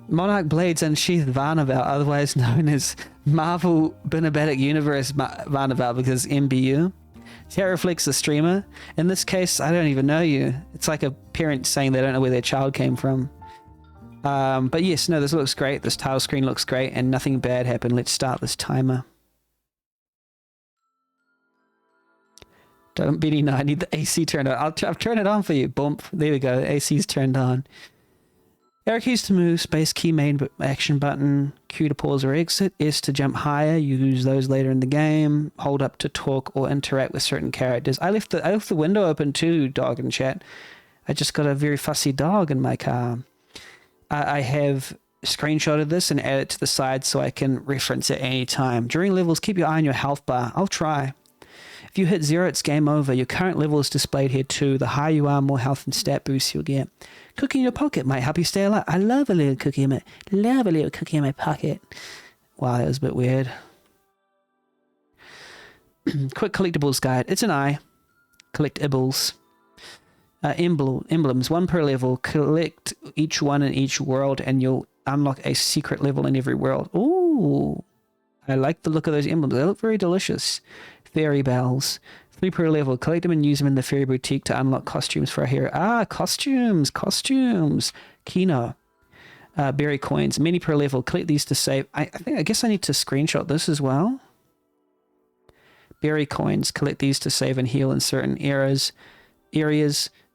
Monarch Blades Unsheathed Varnevelt, otherwise known as Marvel Cinematic Universe Varnevelt because MBU. Chat reflects the streamer. In this case, I don't even know you. It's like a parent saying they don't know where their child came from. But yes, no, this looks great. This title screen looks great and nothing bad happened. Let's start this timer. Don't Benny, no, I need the AC turned on. I'll turn it on for you. Bump. There we go. AC's turned on. Arrow keys to move, space key main action button, Q to pause or exit, S to jump higher, use those later in the game, hold up to talk or interact with certain characters. I left the window open too, dog in chat. I just got a very fussy dog in my car. I have screenshotted this and added it to the side so I can reference it any time. During levels, keep your eye on your health bar. I'll try. If you hit 0, it's game over. Your current level is displayed here too. The higher you are, more health and stat boosts you'll get. Cookie in your pocket might help you stay alive. I love a little cookie in my pocket. Wow, that was a bit weird. Quick collectibles guide. It's an eye. Collectibles. Emblems, 1 per level. Collect each one in each world and you'll unlock a secret level in every world. Ooh. I like the look of those emblems. They look very delicious. Fairy bells. 3 per level. Collect them and use them in the fairy boutique to unlock costumes for a hero. Ah, costumes. Kino. Berry coins. Many per level. Collect these to save. I guess I need to screenshot this as well. Berry coins. Collect these to save and heal in certain areas.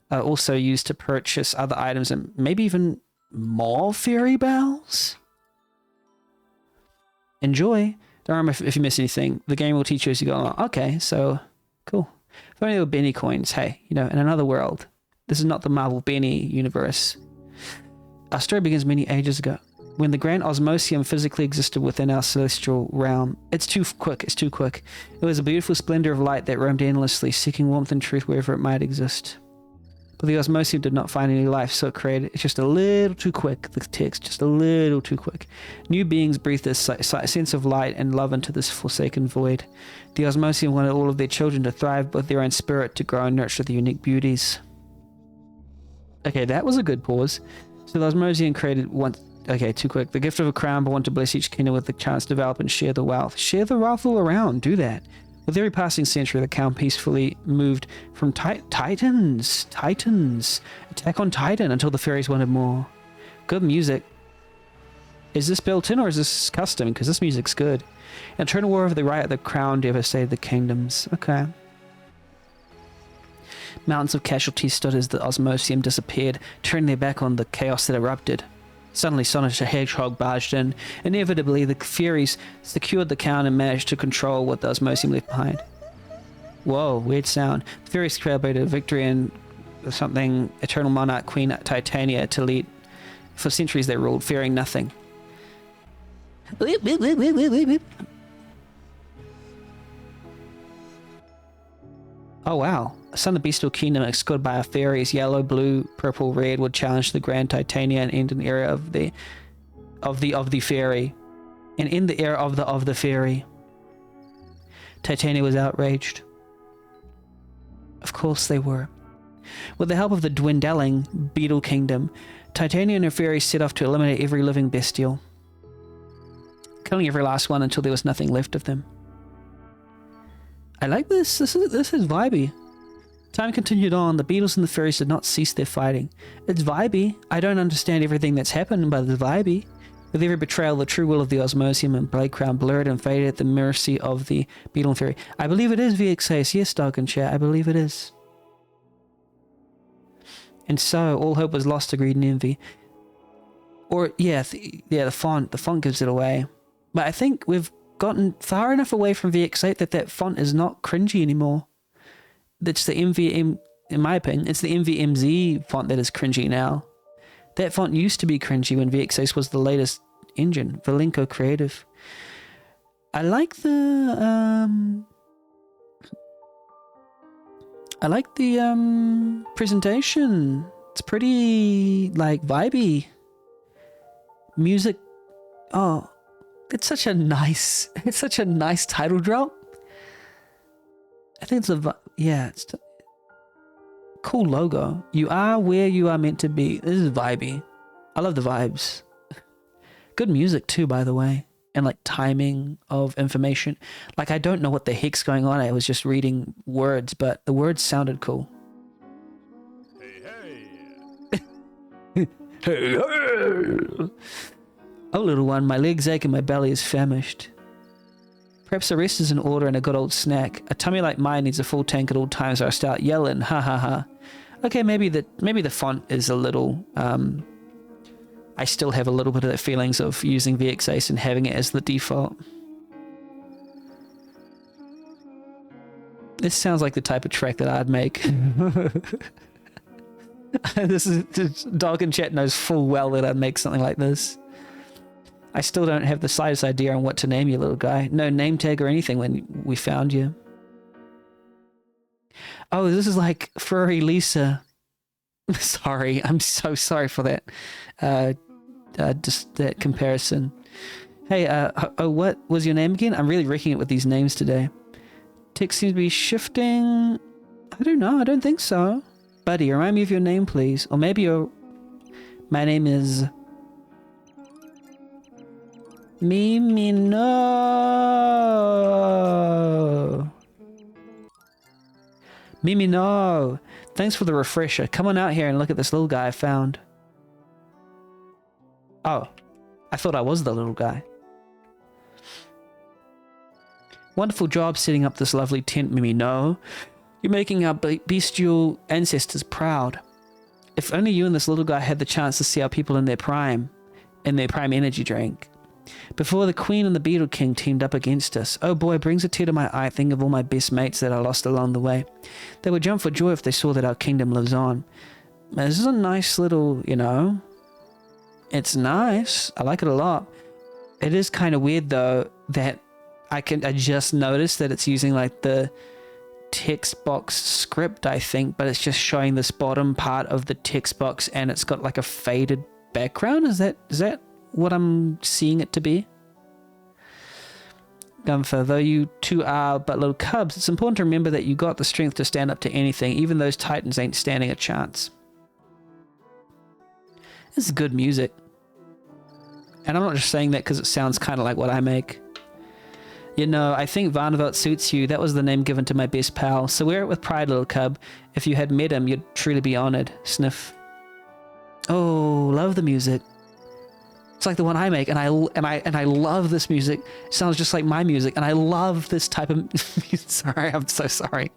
Also used to purchase other items and maybe even more fairy bells. Enjoy. Don't remember if you miss anything. The game will teach you as you go along. Okay, so cool. If only there were Benny coins. Hey, you know, in another world. This is not the Marvel Benny universe. Our story begins many ages ago, when the Grand Osmosium physically existed within our celestial realm. It's too quick. It was a beautiful splendor of light that roamed endlessly, seeking warmth and truth wherever it might exist. But the Osmosium did not find any life, so it created. It's just a little too quick, the text, just a little too quick. New beings breathed this sense of light and love into this forsaken void. The Osmosium wanted all of their children to thrive with their own spirit, to grow and nurture the unique beauties. Okay, that was a good pause. So the Osmosium created one. Okay, too quick. The gift of a crown, but want to bless each kingdom with the chance to develop and share the wealth. Share the wealth all around. Do that. With every passing century, the crown peacefully moved from Titans, attack on Titan until the fairies wanted more. Good music. Is this built in or is this custom? Because this music's good. An eternal war of the right of the crown devastated the kingdoms. Okay. Mountains of casualties stood as the Osmosium disappeared, turning their back on the chaos that erupted. Suddenly, Sonic the Hedgehog barged in. Inevitably, the fairies secured the crown and managed to control what the Osmosium left behind. Whoa, weird sound. The fairies celebrated victory and something Eternal Monarch Queen Titania to lead. For centuries they ruled, fearing nothing. Oh wow. A son of the bestial kingdom escorted by our fairies, yellow, blue, purple, red, would challenge the Grand Titania and end an era of the fairy. And in the era of the fairy. Titania was outraged. Of course they were. With the help of the dwindling Beetle Kingdom, Titania and her fairies set off to eliminate every living bestial, killing every last one until there was nothing left of them. I like this. This is vibey. Time continued on. The beetles and the fairies did not cease their fighting. It's vibey. I don't understand everything that's happened, but it's vibey. With every betrayal, the true will of the Osmosium and Blade Crown blurred and faded at the mercy of the beetle and fairy. I believe it is VXAS. Yes, dog and chat. I believe it is. And so all hope was lost to greed and envy. Or yeah, the font gives it away. But I think we've gotten far enough away from VX8 that font is not cringy anymore. That's the MVM, in my opinion, it's the MVMZ font that is cringy now. That font used to be cringy when VX8 was the latest engine, Valenco Creative. I like the presentation. It's pretty like vibey. Music. Oh, it's such a nice title drop. I think it's cool logo. You are where you are meant to be. This is vibey. I love the vibes. Good music too, by the way. And like timing of information. Like I don't know what the heck's going on. I was just reading words, but the words sounded cool. Hey, hey. Oh, little one, my legs ache and my belly is famished. Perhaps a rest is in order and a good old snack. A tummy like mine needs a full tank at all times or I start yelling, ha ha ha. Okay, maybe the font is a little, I still have a little bit of the feelings of using VXAce and having it as the default. This sounds like the type of track that I'd make. This dog in chat knows full well that I'd make something like this. I still don't have the slightest idea on what to name you, little guy. No name tag or anything when we found you. Oh, this is like Furry Lisa. Sorry, I'm so sorry for that. Just that comparison. Hey, what was your name again? I'm really wrecking it with these names today. Text seems to be shifting. I don't know. I don't think so. Buddy, remind me of your name, please. Or maybe my name is... Mimi, no. Mimi, no. Thanks for the refresher. Come on out here and look at this little guy I found. Oh, I thought I was the little guy. Wonderful job setting up this lovely tent, Mimi, no. You're making our bestial ancestors proud. If only you and this little guy had the chance to see our people in their prime energy drink. Before the Queen and the Beetle King teamed up against us. Oh boy, brings a tear to my eye thinking of all my best mates that I lost along the way. They would jump for joy if they saw that our kingdom lives on. This is a nice little, you know... It's nice. I like it a lot. It is kind of weird though that I just noticed that it's using like the text box script, I think, but it's just showing this bottom part of the text box and it's got like a faded background. Is that what I'm seeing it to be? Gunther, though you two are but little cubs, it's important to remember that you got the strength to stand up to anything. Even those titans ain't standing a chance. This is good music. And I'm not just saying that because it sounds kind of like what I make. You know, I think Varnevelt suits you. That was the name given to my best pal. So wear it with pride, little cub. If you had met him, you'd truly be honored. Sniff. Oh, love the music. It's like the one I make, and I love this music. It sounds just like my music, and I love this type of sorry, I'm so sorry.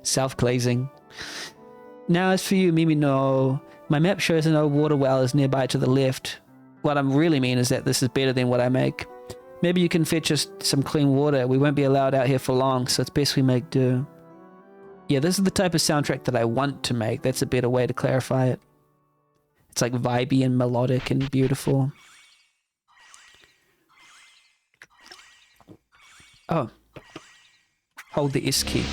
Self-glazing. Now as for you, Mimi, no. My map shows an old water well is nearby to the left. What I really mean is that this is better than what I make. Maybe you can fetch us some clean water. We won't be allowed out here for long, so it's best we make do. Yeah, this is the type of soundtrack that I want to make. That's a better way to clarify it. It's like vibey and melodic and beautiful. Oh. Hold the S key.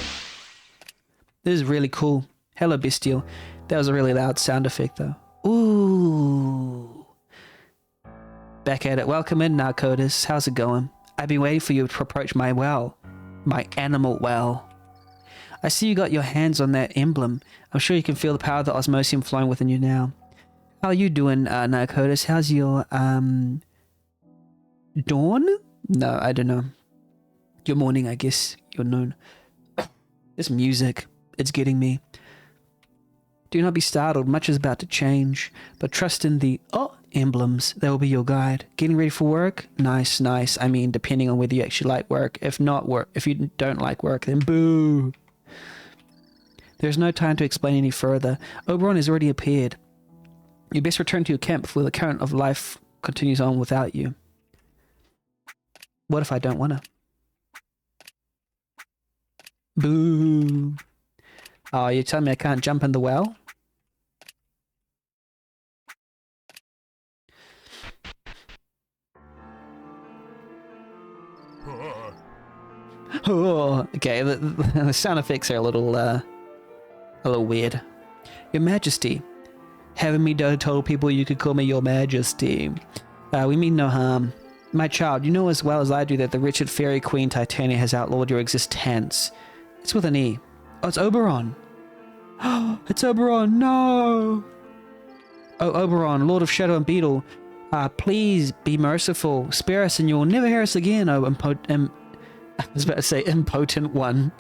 This is really cool. Hello, Bestial. That was a really loud sound effect, though. Ooh. Back at it. Welcome in, Narcotis. How's it going? I've been waiting for you to approach my well. My animal well. I see you got your hands on that emblem. I'm sure you can feel the power of the osmosium flowing within you now. How are you doing, Narcotis? How's your, dawn? No, I don't know. Your morning, I guess. Your noon. This music, it's getting me. Do not be startled, much is about to change, but trust in the emblems. They will be your guide. Getting ready for work? Nice, nice. I mean, depending on whether you actually like work. If you don't like work, then boo. There's no time to explain any further. Oberon has already appeared. You best return to your camp before the current of life continues on without you. What if I don't want to? Boo. Oh, you're telling me I can't jump in the well? Oh, okay, the sound effects are a little weird. Your Majesty. Having me told people you could call me Your Majesty. We mean no harm. My child, you know as well as I do that the wretched fairy queen Titania has outlawed your existence. It's with an E. Oh, it's Oberon. It's Oberon, no! Oh, Oberon, Lord of Shadow and Beetle. Please be merciful. Spare us and you will never hear us again, oh I was about to say impotent one.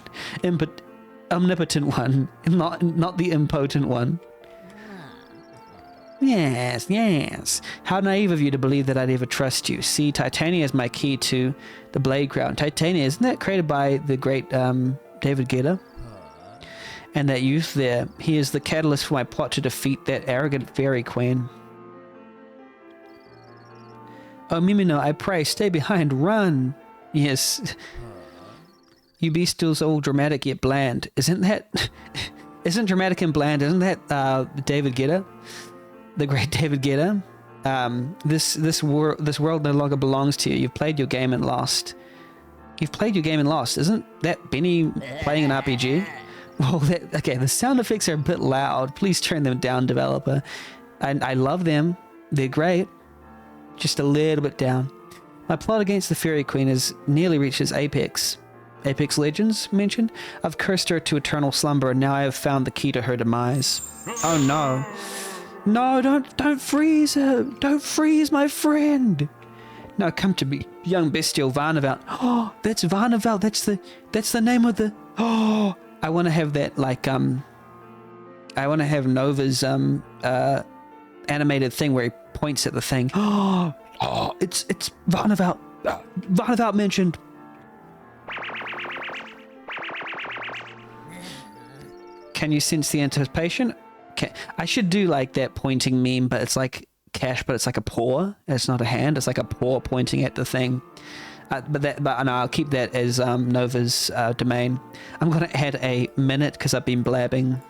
Omnipotent one. Not the impotent one. Yes, yes. How naive of you to believe that I'd ever trust you. See, Titania is my key to the Blade Crown. Titania, isn't that created by the great David Guetta? And that youth there, he is the catalyst for my plot to defeat that arrogant fairy queen. Oh, Mimino, I pray, stay behind, run. Yes. You beastals all dramatic yet bland. Isn't dramatic and bland, isn't that David Guetta? The great David Guetta. This world no longer belongs to you. You've played your game and lost. Isn't that Benny playing an RPG? Well, okay, the sound effects are a bit loud. Please turn them down, developer. I love them. They're great. Just a little bit down. My plot against the Fairy Queen has nearly reached its apex. Apex Legends mentioned? I've cursed her to eternal slumber and now I have found the key to her demise. Oh no. No, don't freeze her. Don't freeze my friend. No, come to me, young bestial Varnevelt. Oh, that's Varnevelt. That's the name of the... Oh, I want to have that like I want to have Nova's animated thing where he points at the thing. Oh, it's Varnevelt. Varnevelt mentioned. Can you sense the anticipation? Okay. I should do like that pointing meme, but it's like Cash, but it's like a paw. It's not a hand. It's like a paw pointing at the thing. But no, I'll keep that as Nova's domain. I'm gonna add a minute because I've been blabbing.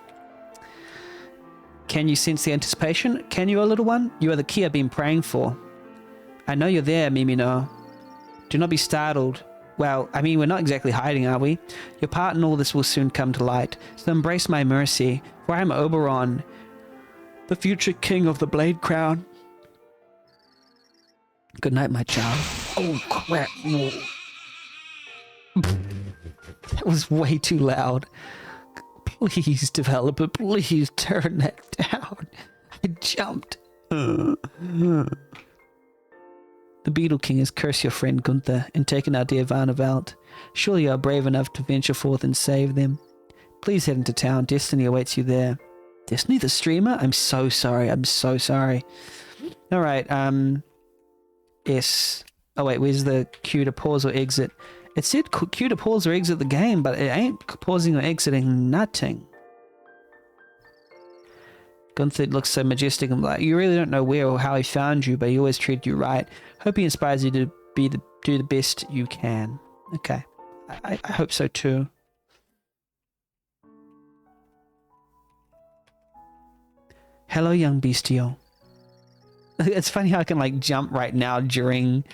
Can you sense the anticipation? Can you, a little one? You are the key I've been praying for. I know you're there, Mimino. Do not be startled. Well, I mean, we're not exactly hiding, are we? Your part in all this will soon come to light. So embrace my mercy, for I am Oberon, the future king of the Blade Crown. Good night, my child. Oh, crap. That was way too loud. Please, developer, please turn that down. I jumped. The Beetle King has cursed your friend Gunther and taken our dear Varnevelt. Surely you are brave enough to venture forth and save them. Please head into town. Destiny awaits you there. Destiny the streamer? I'm so sorry. I'm so sorry. Alright, yes. Oh wait, where's the Q to pause or exit? It said Q to pause or exit the game, but it ain't pausing or exiting nothing. Gunther looks so majestic and like, you really don't know where or how he found you, but he always treated you right. Hope he inspires you to do the best you can. Okay. I hope so too. Hello, young bestial. It's funny how I can like jump right now during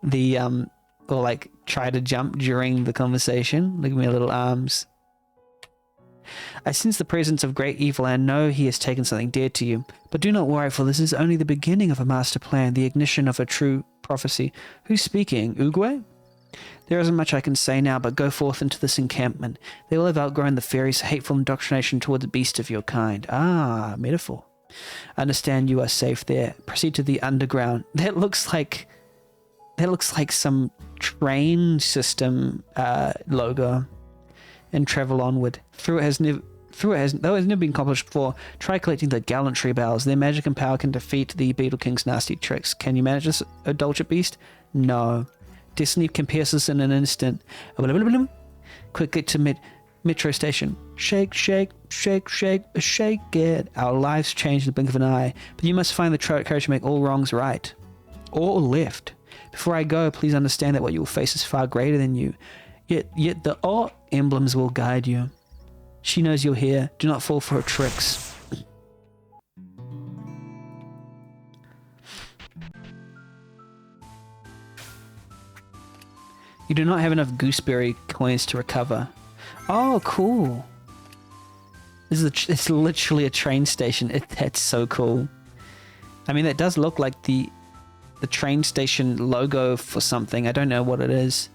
the or like try to jump during the conversation. Look at my little arms. I sense the presence of great evil and know he has taken something dear to you. But do not worry, for this is only the beginning of a master plan, the ignition of a true prophecy. Who's speaking? Uguay? There isn't much I can say now, but go forth into this encampment. They will have outgrown the fairies' hateful indoctrination toward the beast of your kind. Ah, metaphor. I understand you are safe there. Proceed to the underground. That looks like some train system logo. And travel onward. Though it has never been accomplished before, try collecting the gallantry bells. Their magic and power can defeat the Beetle King's nasty tricks. Can you manage this, indulgent beast? No. Destiny can pierce us in an instant. Quick, get to metro station. Shake, shake, shake, shake, shake it. Our lives change in the blink of an eye. But you must find the courage to make all wrongs right. Or left. Before I go, please understand that what you will face is far greater than you. Yet the all emblems will guide you. She knows you're here. Do not fall for her tricks. You do not have enough gooseberry coins to recover. Oh, cool. It's literally a train station. That's so cool. I mean, that does look like the train station logo for something. I don't know what it is.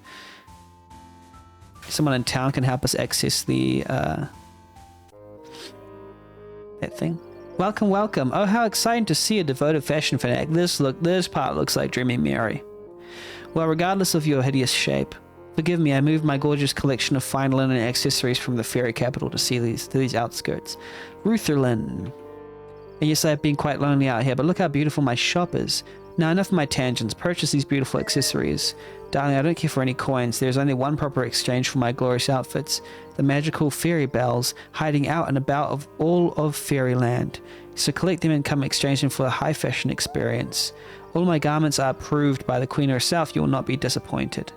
Someone in town can help us access the that thing. Welcome, welcome. Oh, how exciting to see a devoted fashion fanatic. This part looks like Dreamy Mary. Well, regardless of your hideous shape, forgive me, I moved my gorgeous collection of fine linen and accessories from the fairy capital to these outskirts. Rutherlyn. And yes, I've been quite lonely out here, but look how beautiful my shop is. Now, enough of my tangents. Purchase these beautiful accessories. Darling, I don't care for any coins. There's only one proper exchange for my glorious outfits. The magical fairy bells hiding out and about of all of fairyland. So collect them and come exchange them for a high fashion experience. All my garments are approved by the Queen herself. You will not be disappointed.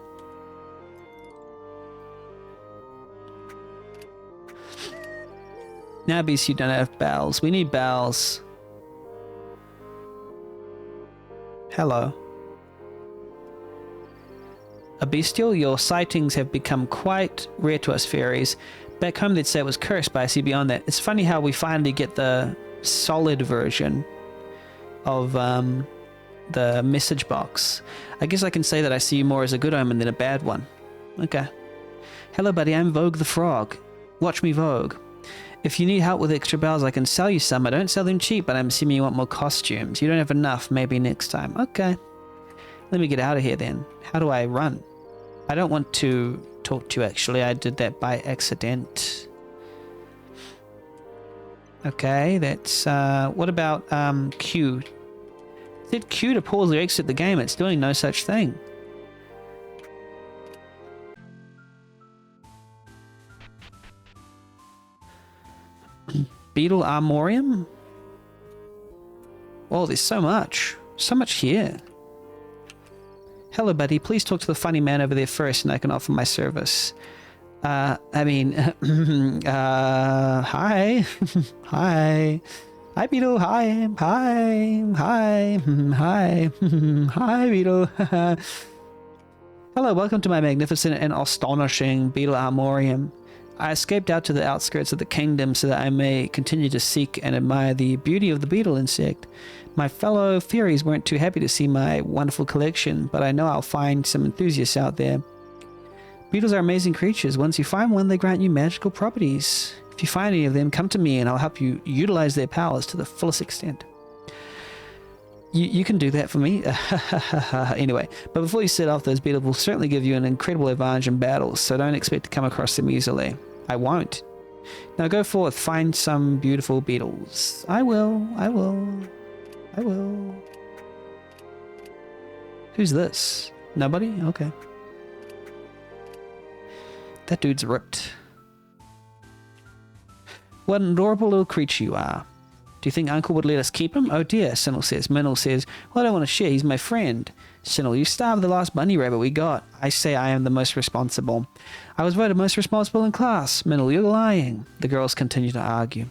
Now, beast, you don't have bells. We need bells. Hello. A bestial, your sightings have become quite rare to us fairies. Back home they'd say it was cursed, but I see beyond that. It's funny how we finally get the solid version of the message box. I guess I can say that I see you more as a good omen than a bad one. Okay. Hello buddy, I'm Vogue the Frog. Watch me Vogue. If you need help with extra bells, I can sell you some. I don't sell them cheap, but I'm assuming you want more costumes. You don't have enough, maybe next time. Okay. Let me get out of here then. How do I run? I don't want to talk to you actually. I did that by accident. Okay, that's what about Q? Hit Q to pause or exit the game. It's doing no such thing. Beetle Armorium? Oh, there's so much. So much here. Hello, buddy. Please talk to the funny man over there first and I can offer my service. Hi. Hi. Hi, Beetle. Hi. Hi. Hi. Hi. Hi, Beetle. Hello, welcome to my magnificent and astonishing Beetle Armorium. I escaped out to the outskirts of the kingdom so that I may continue to seek and admire the beauty of the beetle insect. My fellow fairies weren't too happy to see my wonderful collection, but I know I'll find some enthusiasts out there. Beetles are amazing creatures. Once you find one, they grant you magical properties. If you find any of them, come to me and I'll help you utilize their powers to the fullest extent. You can do that for me. Anyway, but before you set off, those beetles will certainly give you an incredible advantage in battles, so don't expect to come across them easily. I won't. Now go forth, find some beautiful beetles. I will. Who's this? Nobody? Okay. That dude's ripped. What an adorable little creature you are. Do you think Uncle would let us keep him? Oh dear, Sinnel says. Minnel says, well, I don't want to share. He's my friend. Sinnel, you starved the last bunny rabbit we got. I say I am the most responsible. I was voted most responsible in class. Minnel, you're lying. The girls continue to argue.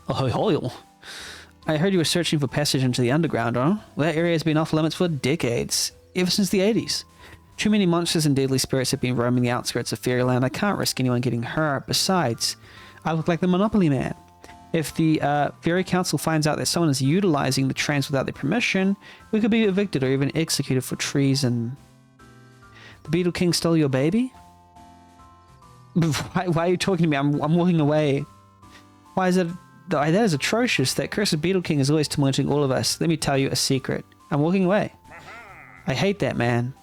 Oh, I heard you were searching for passage into the underground, huh? Well, that area has been off limits for decades. Ever since the 80s. Too many monsters and deadly spirits have been roaming the outskirts of Fairyland. I can't risk anyone getting hurt. Besides, I look like the Monopoly man. If the Fairy Council finds out that someone is utilizing the trance without their permission, we could be evicted or even executed for treason. The Beetle King stole your baby? Why are you talking to me? I'm walking away. Why is it... That is atrocious. That cursed Beetle King is always tormenting all of us. Let me tell you a secret. I'm walking away. I hate that man.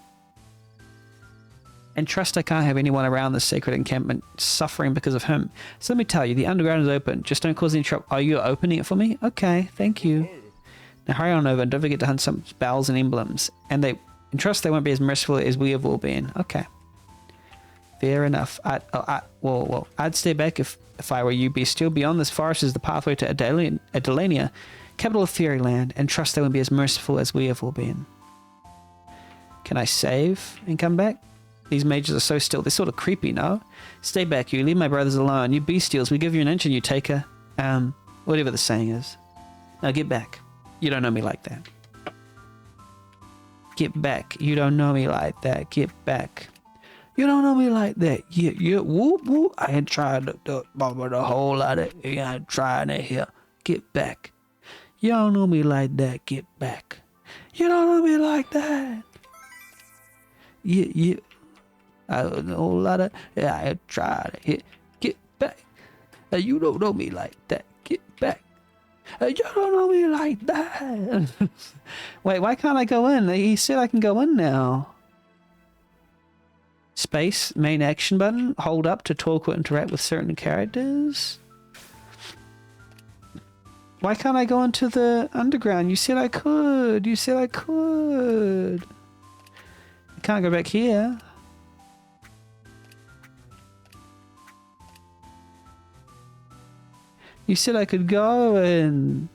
And trust I can't have anyone around this sacred encampment suffering because of him. So let me tell you, the underground is open. Just don't cause any trouble. Oh, you're opening it for me? Okay, thank you. Now hurry on over and don't forget to hunt some bells and emblems. And trust they won't be as merciful as we have all been. Okay. Fair enough. I'd stay back if I were you. Be still. Beyond this forest is the pathway to Adelania, capital of Fairyland, and trust they won't be as merciful as we have all been. Can I save and come back? These mages are so still. They're sort of creepy, no? Stay back, you. Leave my brothers alone. You bestials. We give you an inch and you take a... whatever the saying is. Now get back. You don't know me like that. Get back. You don't know me like that. Get back. You don't know me like that. Yeah, whoop, whoop. I ain't trying to do the whole lot of... I ain't trying to hear. Get back. You don't know me like that. Get back. You don't know me like that. Yeah. I don't know a whole lot of... I ain't trying to hear. Get back. You don't know me like that. back. You don't know me like that. Wait, why can't I go in? He said I can go in now. Space, main action button. Hold up to talk or interact with certain characters. Why can't I go into the underground? You said I could. You said I could. I can't go back here. You said I could go and...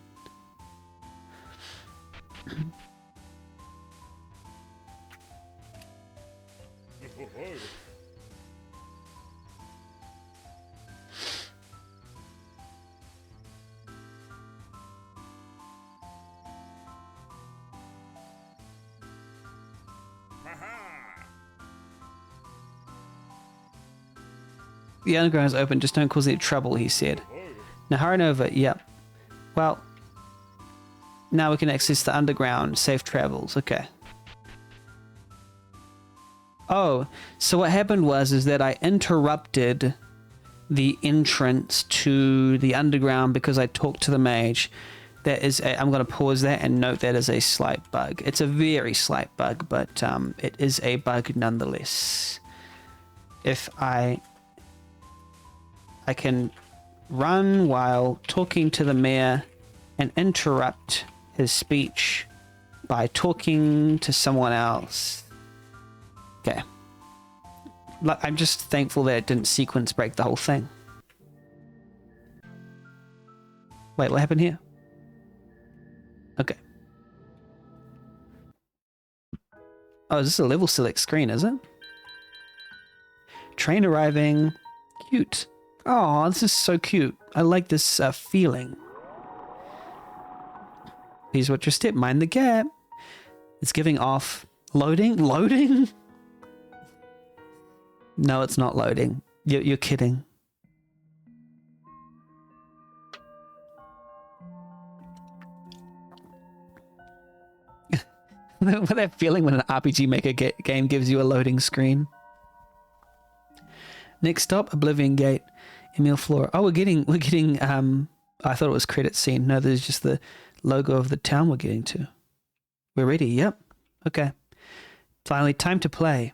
The underground is open, just don't cause any trouble, he said. Now hurry over, yep. Well, now we can access the underground, safe travels, okay. Oh, so what happened is that I interrupted the entrance to the underground because I talked to the mage. That is, I'm going to pause that and note that as a slight bug. It's a very slight bug, but it is a bug nonetheless. If I can run while talking to the mayor and interrupt his speech by talking to someone else. Okay. I'm just thankful that it didn't sequence break the whole thing. Wait, what happened here? Okay. Oh, is this a level select screen, is it? Train arriving. Cute. Oh, this is so cute. I like this feeling. Here's what your step. Mind the gap. It's giving off. Loading? Loading? No, it's not loading. You're kidding. What that feeling when an RPG Maker game gives you a loading screen. Next stop, Oblivion Gate. Emil Flora. Oh, we're getting I thought it was credit scene. No, there's just the logo of the town we're getting to. We're ready, yep. Okay. Finally, time to play.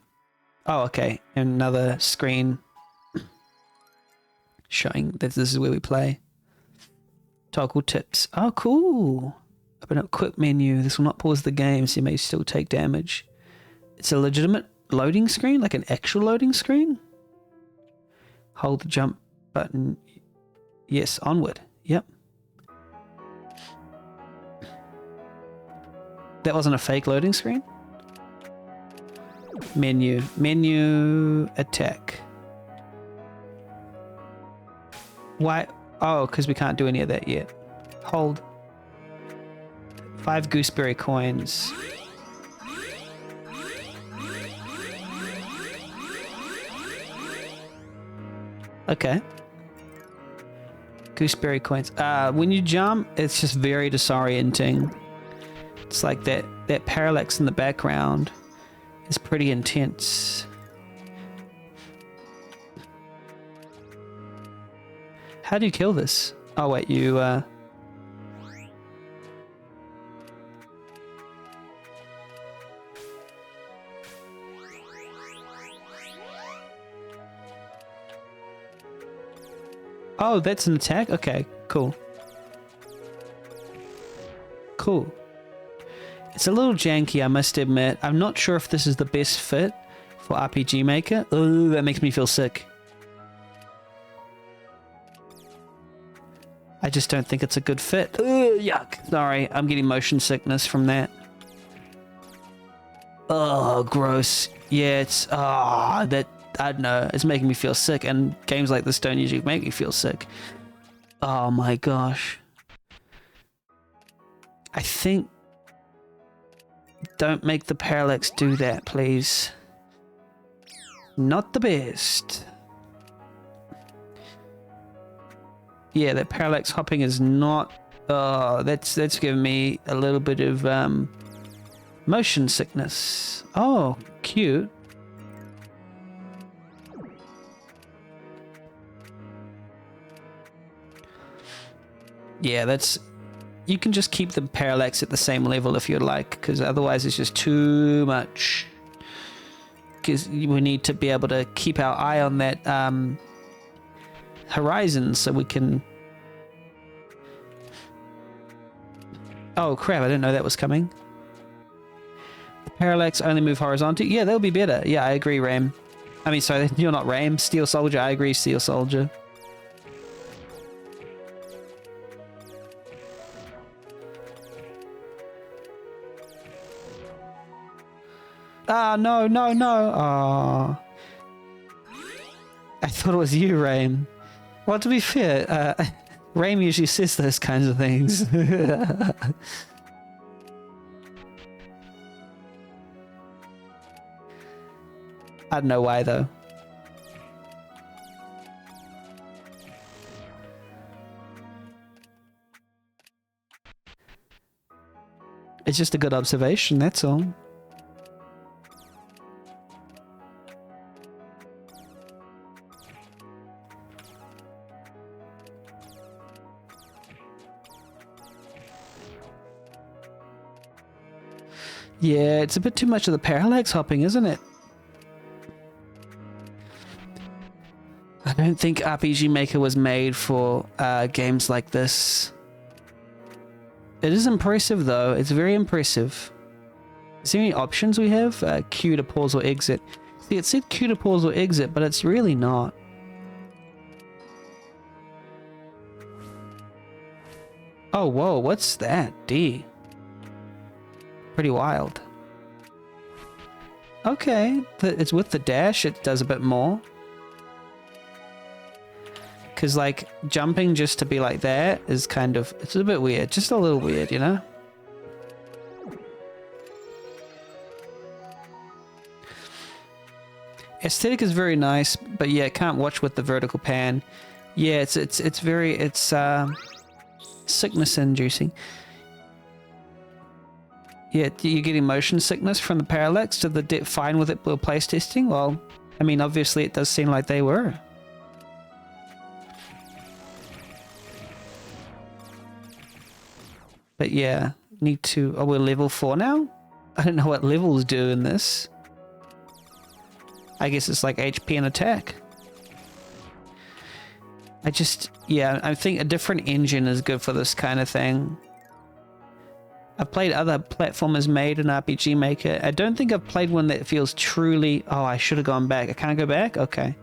Oh, okay. Another screen showing that this is where we play. Toggle tips. Oh, cool. Open up quick menu. This will not pause the game, so you may still take damage. It's a legitimate loading screen, like an actual loading screen. Hold the jump button. Yes, onward. Yep. That wasn't a fake loading screen? Menu. Menu. Attack. Why? Oh, because we can't do any of that yet. Hold. 5 gooseberry coins. Okay. Gooseberry coins. When you jump, it's just very disorienting. It's like that parallax in the background is pretty intense. How do you kill this? Oh wait, you Oh, that's an attack? Okay, cool. Cool. It's a little janky, I must admit. I'm not sure if this is the best fit for RPG Maker. Ooh, that makes me feel sick. I just don't think it's a good fit. Ugh, yuck. Sorry, I'm getting motion sickness from that. Oh, gross. Yeah, it's... Ah, that... I don't know, it's making me feel sick, and games like this don't usually make me feel sick. Oh my gosh. I think... Don't make the parallax do that, please. Not the best. Yeah, that parallax hopping is not... Oh, that's giving me a little bit of motion sickness. Oh, cute. Yeah, that's... You can just keep the parallax at the same level if you'd like, because otherwise it's just too much. Because we need to be able to keep our eye on that horizon so we can... Oh crap, I didn't know that was coming. Parallax only move horizontal. Yeah, that'll be better. Yeah, I agree, Ram. I mean, sorry, you're not Ram. Steel Soldier, I agree, Steel Soldier. Ah, no, no, no. Ah. I thought it was you, Ram. Well, to be fair, Ram usually says those kinds of things. I don't know why, though. It's just a good observation, that's all. Yeah, it's a bit too much of the parallax hopping, isn't it? I don't think RPG Maker was made for games like this. It is impressive, though. It's very impressive. Is there any options we have? Q to pause or exit. See, it said Q to pause or exit, but it's really not. Oh, whoa, what's that? D. Pretty wild. Okay, it's with the dash, it does a bit more. Because, like, jumping just to be like that is kind of... It's a bit weird. Just a little weird, you know? Aesthetic is very nice, but yeah, can't watch with the vertical pan. Yeah, it's very... sickness inducing. Yeah, you're getting motion sickness from the parallax. Did the depth fine with it while place testing? Well, I mean, obviously it does seem like they were. But yeah, need to... Oh, we're level 4 now? I don't know what levels do in this. I guess it's like HP and attack. Yeah, I think a different engine is good for this kind of thing. I've played other platformers made in RPG Maker. I don't think I've played one that feels truly... Oh, I should have gone back. I can't go back? Okay.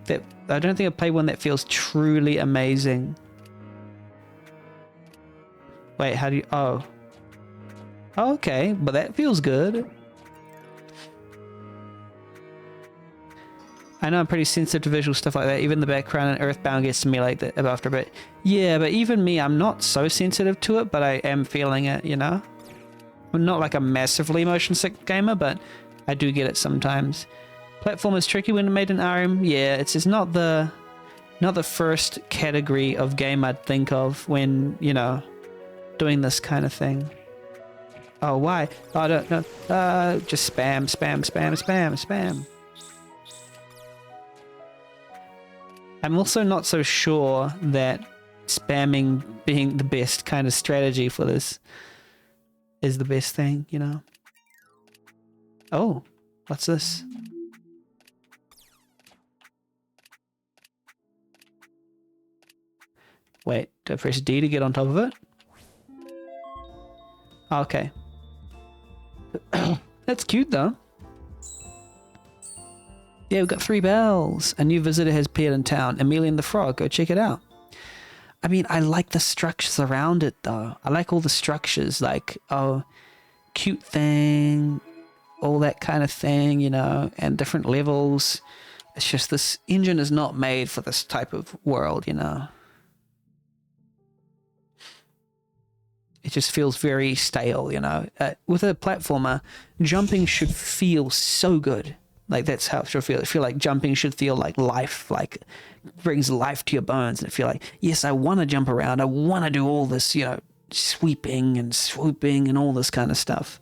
I don't think I've played one that feels truly amazing. Wait, how do you... Oh. Oh, okay, but that feels good. I know I'm pretty sensitive to visual stuff like that. Even the background and Earthbound gets to me like that after a bit. Yeah, but even me, I'm not so sensitive to it, but I am feeling it, you know? I'm not like a massively motion sick gamer, but I do get it sometimes. Platform is tricky when made in RM. Yeah, it's not the first category of game I'd think of when, you know, doing this kind of thing. Oh, why? Oh, I don't know. Just spam, spam, spam, spam, spam. I'm also not so sure that spamming being the best kind of strategy for this is the best thing, you know? Oh, what's this? Wait, do I press D to get on top of it? Okay. That's cute, though. Yeah, we've got 3 bells. A new visitor has appeared in town. Emelian the Frog. Go check it out. I mean, I like the structures around it, though. I like all the structures, like, oh, cute thing, all that kind of thing, you know, and different levels. It's just this engine is not made for this type of world, you know. It just feels very stale, you know. With a platformer, jumping should feel so good. Like, that's how it should feel. I feel like jumping should feel like life, like brings life to your bones. And I feel like, yes, I want to jump around. I want to do all this, you know, sweeping and swooping and all this kind of stuff.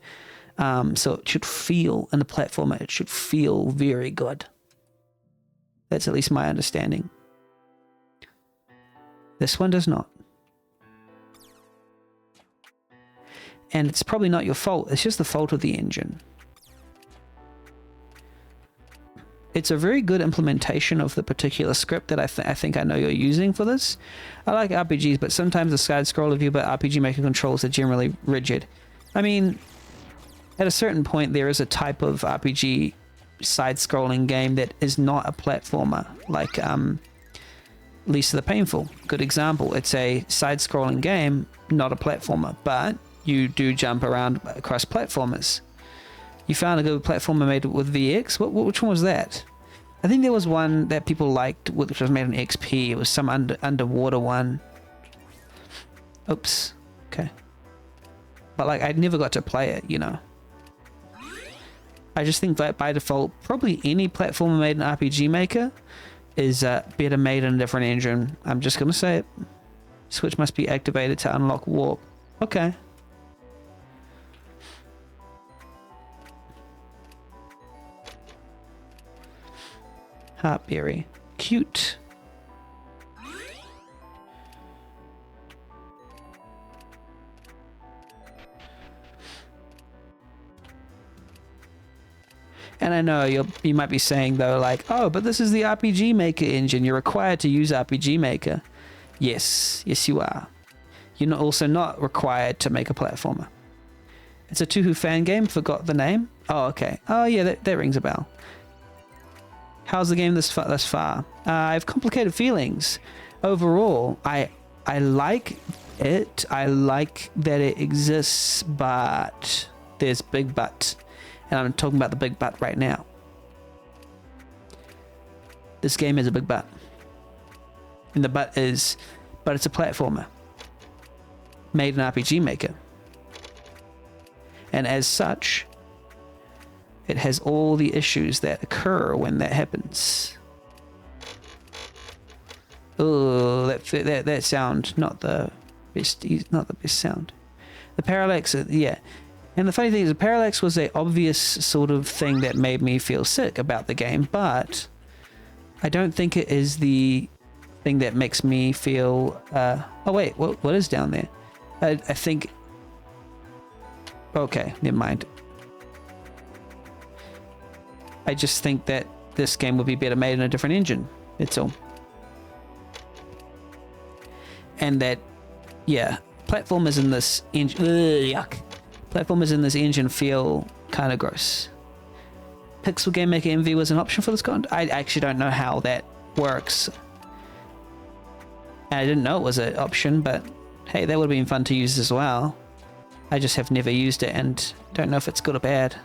So it should feel, in the platformer, it should feel very good. That's at least my understanding. This one does not. And it's probably not your fault. It's just the fault of the engine. It's a very good implementation of the particular script that I think I know you're using for this. I like RPGs, but sometimes the side-scroller view by RPG Maker controls are generally rigid. I mean, at a certain point, there is a type of RPG side-scrolling game that is not a platformer, like Lisa the Painful. Good example. It's a side-scrolling game, not a platformer, but you do jump around across platformers. You found a good platformer made with VX? Which one was that? I think there was one that people liked, which was made on XP. It was some underwater one. Oops. Okay. But like, I never got to play it, you know. I just think that by default, probably any platformer made in RPG Maker is better made in a different engine. I'm just going to say it. Switch must be activated to unlock warp. Okay. Heartberry. Cute. And I know you might be saying though, like, oh, but this is the RPG Maker engine. You're required to use RPG Maker. Yes, you are. You're also not required to make a platformer. It's a Tuhu fan game. Forgot the name. Oh, okay. Oh yeah, that rings a bell. How's the game thus far? I have complicated feelings. Overall, I like it. I like that it exists, but there's big but. And I'm talking about the big but right now. This game is a big but. And the but is, but it's a platformer. Made in RPG Maker. And as such, it has all the issues that occur when that happens. Oh, that sound, not the best sound. The parallax, yeah. And the funny thing is, the parallax was an obvious sort of thing that made me feel sick about the game, but I don't think it is the thing that makes me feel... oh wait, what is down there? I think... Okay, never mind. I just think that this game would be better made in a different engine. That's all. And that, yeah, platformers in this engine... yuck. Platformers in this engine feel kind of gross. Pixel Game Maker MV was an option for this content? I actually don't know how that works. And I didn't know it was an option, but hey, that would have been fun to use as well. I just have never used it and don't know if it's good or bad.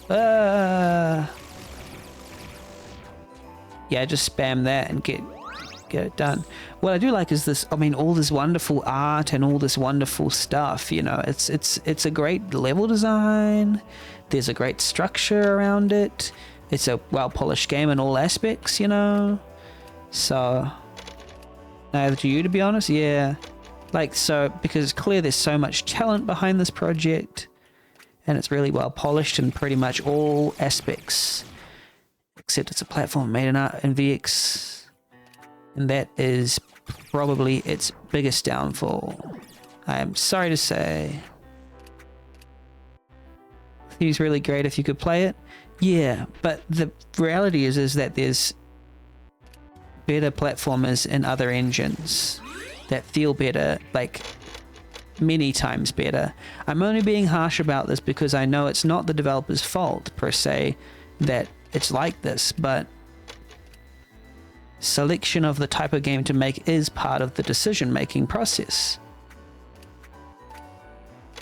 Yeah, just spam that and get it done. What I do like is this, I mean, all this wonderful art and all this wonderful stuff, you know, it's a great level design. There's a great structure around it. It's a well-polished game in all aspects, you know. So, neither do you, to be honest. Yeah. Like, so, because it's clear there's so much talent behind this project, and it's really well polished in pretty much all aspects, except it's a platform made in VX. And that is probably its biggest downfall. I am sorry to say. It's really great if you could play it. Yeah, but the reality is that there's better platformers in other engines that feel better, like many times better. I'm only being harsh about this because I know it's not the developer's fault per se that it's like this, but selection of the type of game to make is part of the decision-making process.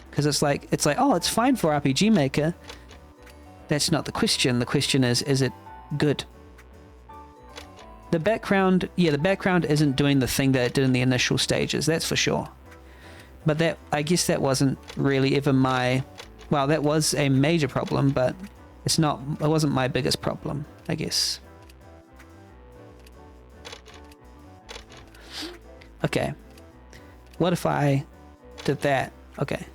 Because it's like, oh, it's fine for RPG Maker. That's not the question. The question is it good? The background isn't doing the thing that it did in the initial stages, that's for sure. But that, I guess that wasn't really ever well, that was a major problem, but it wasn't my biggest problem, I guess. Okay. What if I did that? Okay.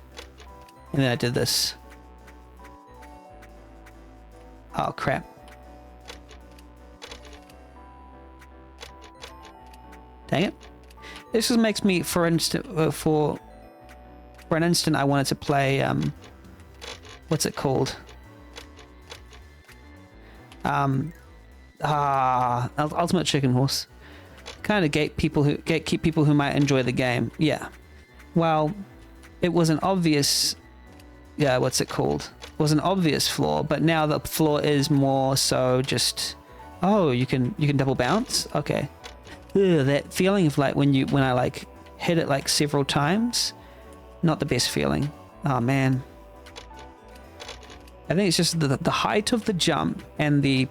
And then I did this. Oh, crap. Dang it. This just makes me, for instance, For an instant, I wanted to play, what's it called? Ultimate Chicken Horse. Kind of gatekeep people who might enjoy the game. Yeah. Well, it was an obvious, yeah, what's it called? It was an obvious flaw, but now the flaw is more so just, oh, you can double bounce? Okay. Ugh, that feeling of like when I like hit it like several times, not the best feeling. Oh man. I think it's just the height of the jump and the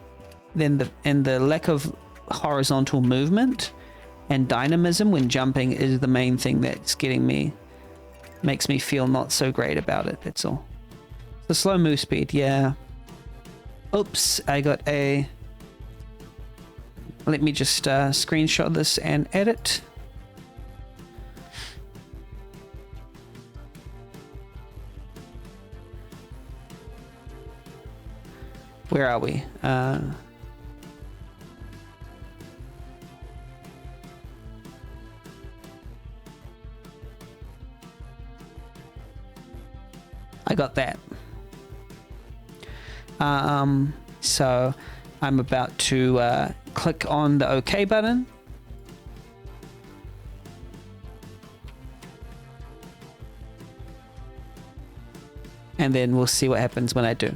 lack of horizontal movement and dynamism when jumping is the main thing that's makes me feel not so great about it. That's all. The slow move speed, yeah. Oops, I got a. Let me just screenshot this and edit. Where are we? I got that. So I'm about to click on the OK button. And then we'll see what happens when I do.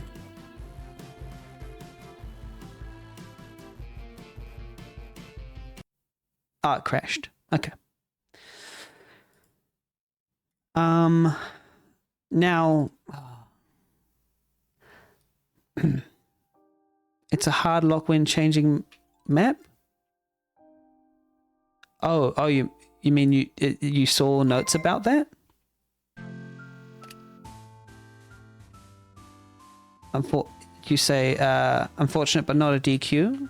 Oh, it crashed. Okay. Now it's a hard lock when changing map. Oh, you mean you saw notes about that? You say unfortunate but not a DQ.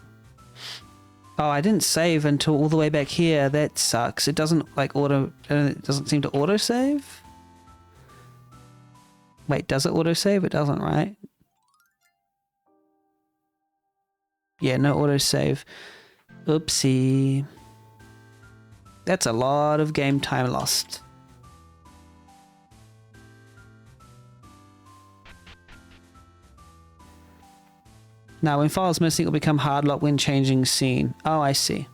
Oh, I didn't save until all the way back here. That sucks. It doesn't like it doesn't seem to auto save. Wait, does it auto save? It doesn't, right? Yeah, no auto save. Oopsie. That's a lot of game time lost. Now, when files missing, it will become hard lock when changing scene. Oh, I see.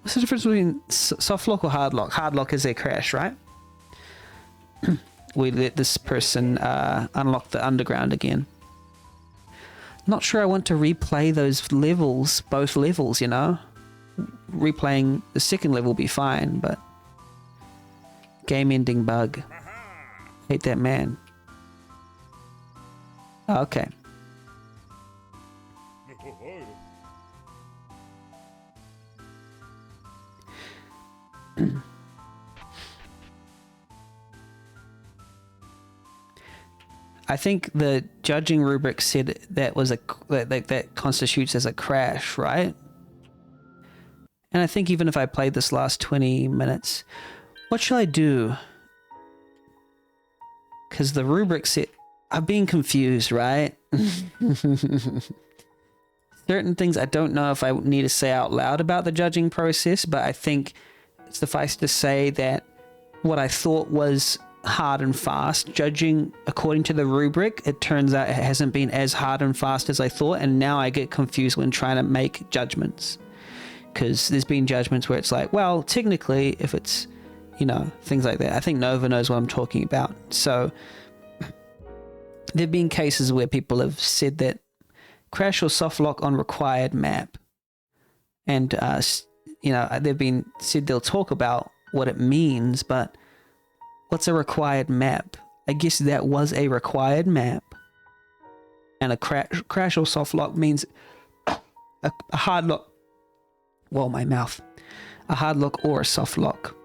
What's the difference between soft lock or hard lock? Hard lock is a crash, right? We let this person unlock the underground again. Not sure I want to replay those levels, both levels, you know? Replaying the second level will be fine, but... Game ending bug. Hate that man. Okay. I think the judging rubric said that was that constitutes as a crash, right? And I think even if I played this last 20 minutes, what shall I do? Because the rubric said, I'm being confused, right? Certain things I don't know if I need to say out loud about the judging process, but I think suffice to say that what I thought was hard and fast judging according to the rubric, it turns out it hasn't been as hard and fast as I thought, and now I get confused when trying to make judgments, because there's been judgments where it's like, well, technically if it's, you know, things like that. I think Nova knows what I'm talking about. So there have been cases where people have said that crash or soft lock on required map, and you know, they've been said they'll talk about what it means, but what's a required map? I guess that was a required map. And a crash or soft lock means a hard lock. Whoa, my mouth. A hard lock or a soft lock.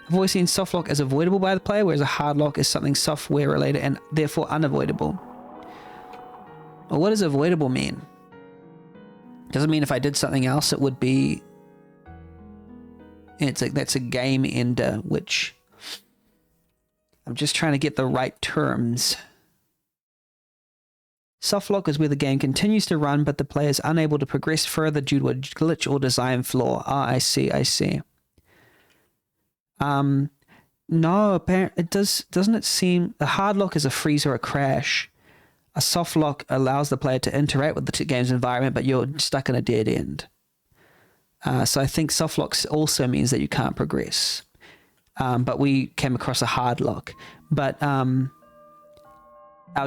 I've always seen soft lock as avoidable by the player, whereas a hard lock is something software related and therefore unavoidable. Well, what does avoidable mean? Does it mean if I did something else, it would be... that's a game ender, which... I'm just trying to get the right terms. Soft lock is where the game continues to run, but the player is unable to progress further due to a glitch or design flaw. Ah, I see, I see. No, apparently doesn't it seem a hard lock is a freeze or a crash. A soft lock allows the player to interact with the game's environment, but you're stuck in a dead end. So I think soft locks also means that you can't progress. But we came across a hard lock. But our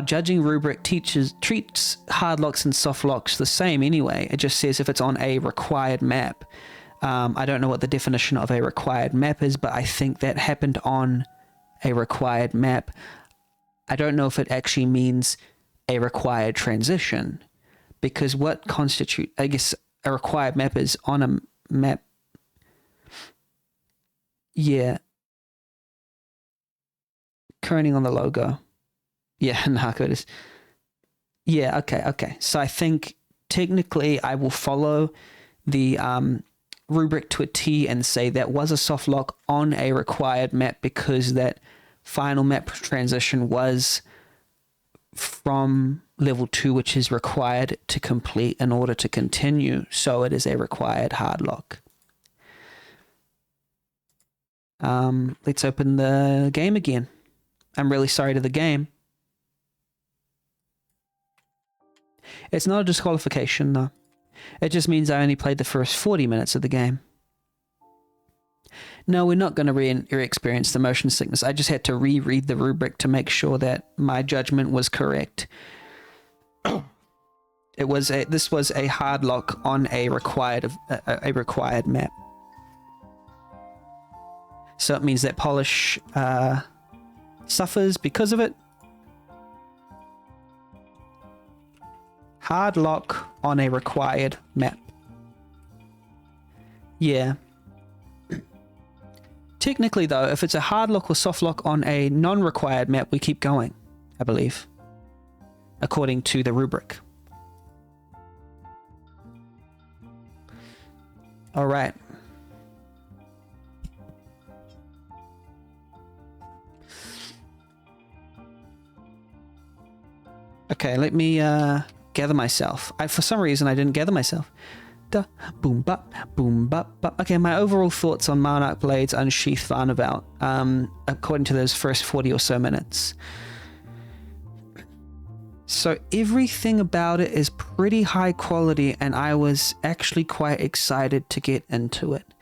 judging rubric treats hard locks and soft locks the same anyway. It just says if it's on a required map. I don't know what the definition of a required map is, but I think that happened on a required map. I don't know if it actually means a required transition, because what constitute, I guess, a required map is on a map. Yeah. Kerning on the logo. Yeah, Narco is. Yeah, okay. So I think technically I will follow the rubric to a T and say that was a soft lock on a required map, because that final map transition was from level 2, which is required to complete in order to continue. So it is a required hard lock. Let's open the game again. I'm really sorry to the game. It's not a disqualification, though. It just means I only played the first 40 minutes of the game. No, we're not going to re-experience the motion sickness. I just had to reread the rubric to make sure that my judgment was correct. This was a hard lock on a required map. So it means that polish suffers because of it. Hard lock on a required map. Yeah. Technically, though, if it's a hard lock or soft lock on a non-required map, we keep going, I believe, according to the rubric. All right. Okay, let me gather myself. For some reason, I didn't gather myself. Da, boom, bop, boom, bop, bop. Okay, my overall thoughts on Monarch Blades Unsheathed Varnevelt, according to those first 40 or so minutes. So everything about it is pretty high quality, and I was actually quite excited to get into it.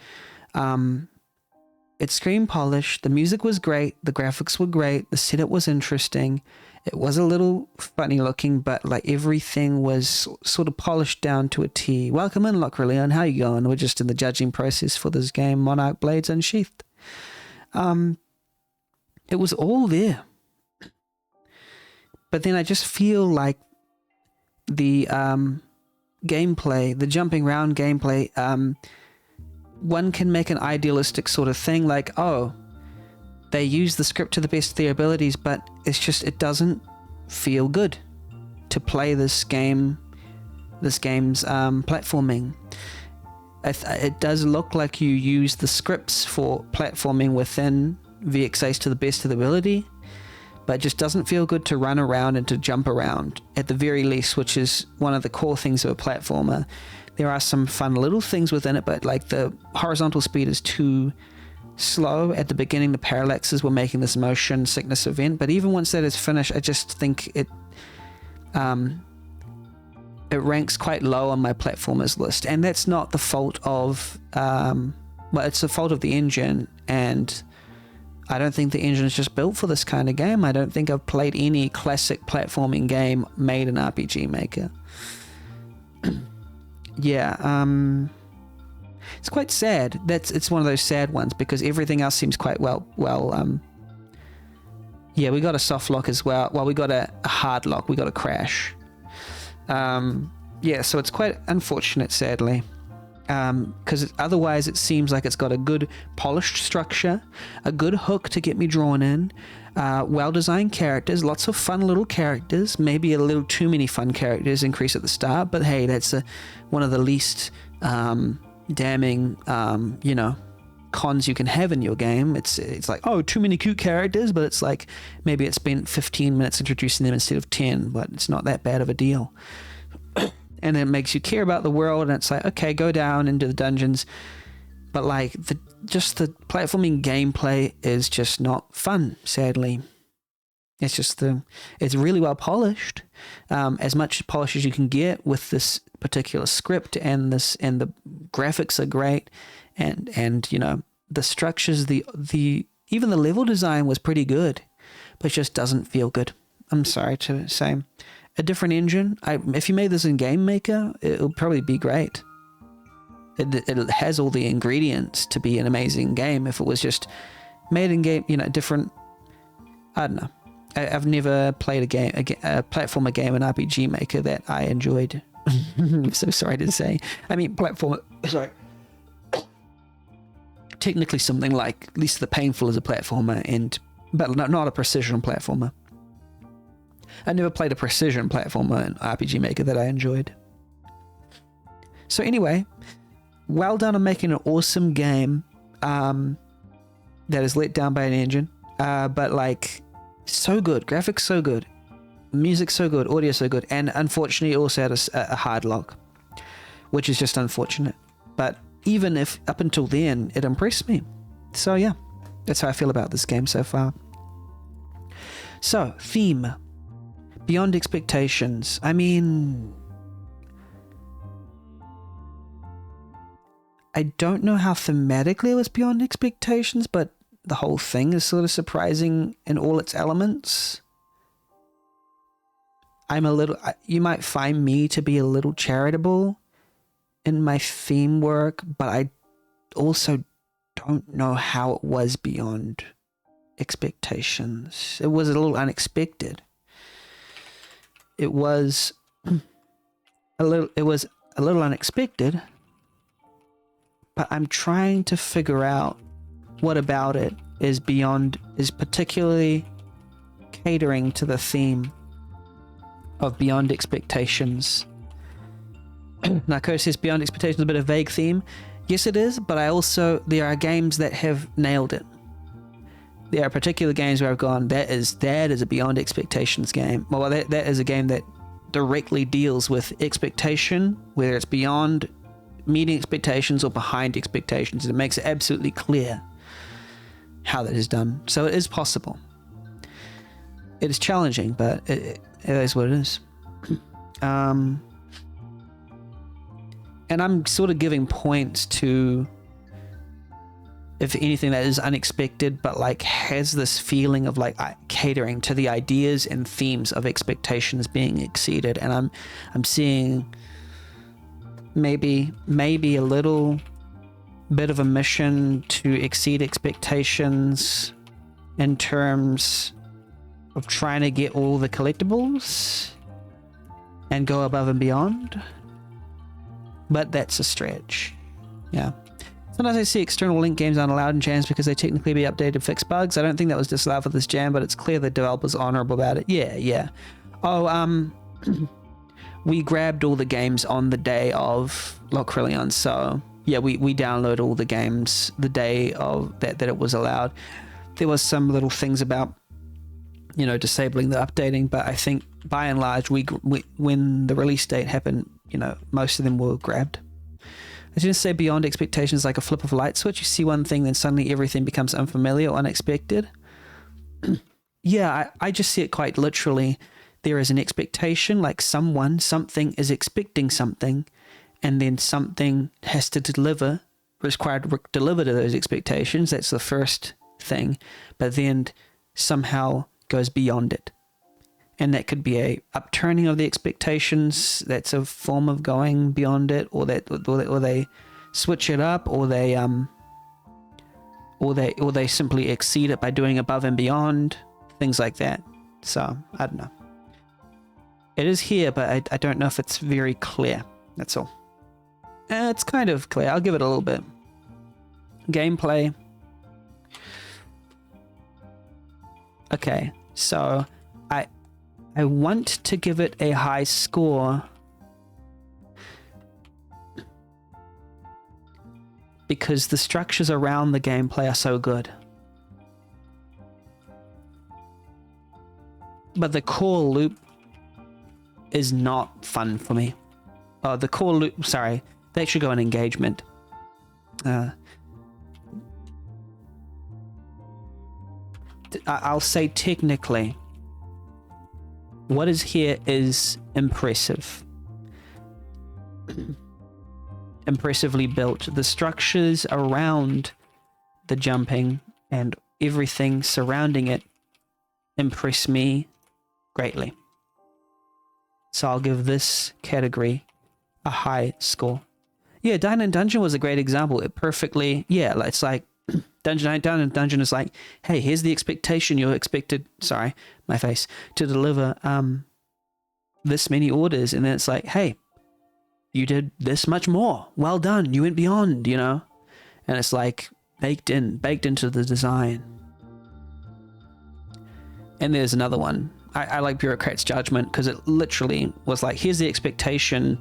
It screamed polished, the music was great, the graphics were great, the setup was interesting. It was a little funny looking, but like everything was sort of polished down to a T. Welcome in, Locrileon. How you going? We're just in the judging process for this game, Monarch Blades Unsheathed. It was all there. But then I just feel like the gameplay, the jumping around gameplay, one can make an idealistic sort of thing like, oh, they use the script to the best of their abilities, but it's just, it doesn't feel good to play this game's platforming. It does look like you use the scripts for platforming within VX Ace to the best of the ability, but it just doesn't feel good to run around and to jump around at the very least, which is one of the core things of a platformer. There are some fun little things within it, but like the horizontal speed is too slow. At the beginning, the parallaxes were making this motion sickness event, but even once that is finished, I just think it ranks quite low on my platformers list, and that's not the fault of it's the fault of the engine, and I don't think the engine is just built for this kind of game. I don't think I've played any classic platforming game made in RPG Maker. Yeah, it's quite sad. It's one of those sad ones because everything else seems quite well. Yeah, we got a soft lock as well. Well, we got a hard lock. We got a crash. Yeah, so it's quite unfortunate, sadly, because otherwise it seems like it's got a good polished structure, a good hook to get me drawn in, well-designed characters, lots of fun little characters, maybe a little too many fun characters increase at the start, but hey, that's one of the least damning, cons you can have in your game. It's like, oh, too many cute characters, but it's like maybe it spent 15 minutes introducing them instead of 10, but it's not that bad of a deal. And it makes you care about the world, and it's like, okay, go down into the dungeons, but like just the platforming gameplay is just not fun, sadly. It's just it's really well polished, as much polish as you can get with this particular script, and the graphics are great, and you know, the structures, the even the level design was pretty good, but it just doesn't feel good. I'm sorry to say. A different engine, if you made this in Game Maker, it'll probably be great. It has all the ingredients to be an amazing game. If it was just made in game, you know, different, I don't know. I've never played a platformer game in RPG Maker that I enjoyed. I'm so sorry to say. I mean, platformer, sorry. Technically something like at least the Painful is a platformer, but not a precision platformer. I never played a precision platformer in RPG Maker that I enjoyed. So anyway, well done on making an awesome game that is let down by an engine, but like so good, graphics so good, music so good, audio so good, and unfortunately it also had a hard lock, which is just unfortunate. But even if up until then it impressed me, so yeah, that's how I feel about this game so far. So theme, beyond expectations. I mean, I don't know how thematically it was beyond expectations, but the whole thing is sort of surprising in all its elements. You might find me to be a little charitable in my theme work, but I also don't know how it was beyond expectations. It was a little unexpected. It was a little unexpected, but I'm trying to figure out what about it is particularly catering to the theme of beyond expectations. Now, Coach says beyond expectations is a bit of a vague theme. Yes, it is, but there are games that have nailed it. There are particular games where I've gone, that is a beyond expectations game. Well, that is a game that directly deals with expectation, whether it's beyond meeting expectations or behind expectations. It makes it absolutely clear how that is done. So it is possible. It is challenging, but it is what it is. And I'm sort of giving points to, if anything, that is unexpected, but like has this feeling of like catering to the ideas and themes of expectations being exceeded. And I'm seeing maybe a little bit of a mission to exceed expectations in terms of trying to get all the collectibles and go above and beyond. But that's a stretch. Yeah. Sometimes I see external link games aren't allowed in jams because they technically be updated to fix bugs. I don't think that was disallowed for this jam, but it's clear the developer's honorable about it. Yeah. Oh, we grabbed all the games on the day of Locrilion, so yeah, we download all the games the day of that it was allowed. There was some little things about, you know, disabling the updating, but I think by and large, we when the release date happened, you know, most of them were grabbed. I was going to say beyond expectations, like a flip of a light switch. You see one thing, then suddenly everything becomes unfamiliar or unexpected. Yeah, I just see it quite literally. There is an expectation, like something is expecting something, and then something has to deliver, required to deliver to those expectations. That's the first thing, but then somehow goes beyond it. And that could be a upturning of the expectations. That's a form of going beyond it, or they switch it up, or they simply exceed it by doing above and beyond, things like that. So I don't know. It is here, but I don't know if it's very clear. That's all. It's kind of clear. I'll give it a little bit. Gameplay. Okay, so I want to give it a high score because the structures around the gameplay are so good. But the core loop is not fun for me. Oh, the core loop, sorry, they should go in engagement. I'll say technically, what is here is impressive. Impressively built. The structures around the jumping and everything surrounding it impress me greatly. So I'll give this category a high score. Yeah, Dine and Dungeon was a great example. It perfectly, yeah, it's like Dine and Dungeon is like, hey, here's the expectation you're expected, sorry, my face, to deliver this many orders. And then it's like, hey, you did this much more. Well done. You went beyond, you know? And it's like baked into the design. And there's another one. I like Bureaucrat's Judgment because it literally was like, here's the expectation.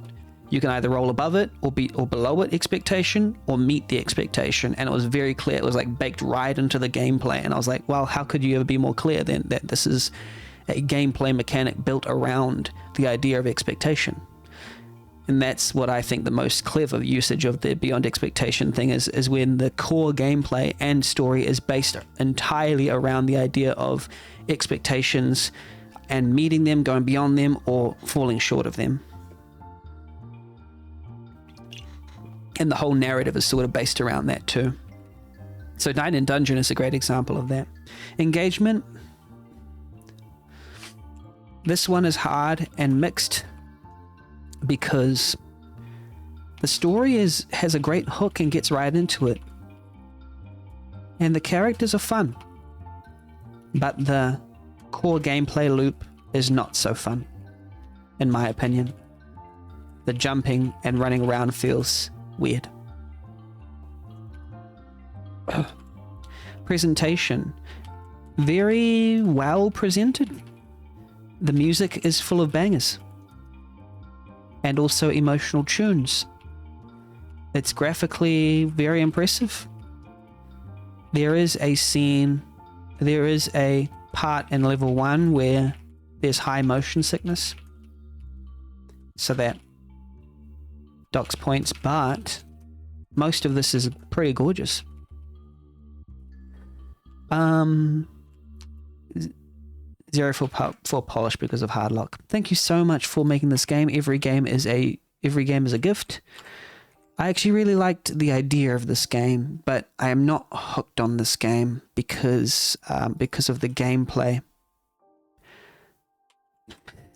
You can either roll above it or below it expectation or meet the expectation. And it was very clear. It was like baked right into the gameplay. And I was like, well, how could you ever be more clear than that this is a gameplay mechanic built around the idea of expectation? And that's what I think the most clever usage of the beyond expectation thing is when the core gameplay and story is based entirely around the idea of expectations and meeting them, going beyond them, or falling short of them. And the whole narrative is sort of based around that too. So Night in Dungeon is a great example of that. Engagement. This one is hard and mixed because the story has a great hook and gets right into it. And the characters are fun. But the core gameplay loop is not so fun, in my opinion. The jumping and running around feels weird. Presentation. Very well presented. The music is full of bangers. And also emotional tunes. It's graphically very impressive. There is a part in level 1 where there's high motion sickness. So that docks points, but most of this is pretty gorgeous. 0 for polish because of hard lock. Thank you so much for making this game. Every game is a gift. I actually really liked the idea of this game, but I am not hooked on this game because of the gameplay.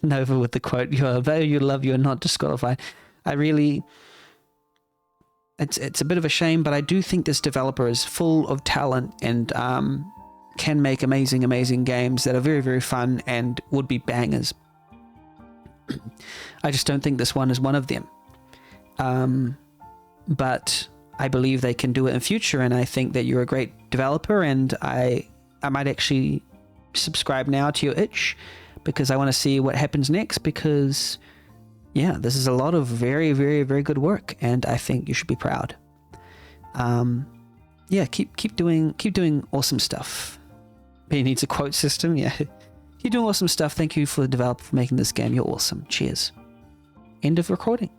Nova with the quote, though you love, you're not disqualified. It's a bit of a shame, but I do think this developer is full of talent and can make amazing games that are very, very fun and would be bangers. I just don't think this one is one of them. But I believe they can do it in future, and I think that you're a great developer, and I might actually subscribe now to your itch because I want to see what happens next, because yeah, this is a lot of very, very, very good work, and I think you should be proud. Yeah, keep doing awesome stuff. He needs a quote system, yeah. You're doing awesome stuff. Thank you for the developer for making this game. You're awesome. Cheers. End of recording.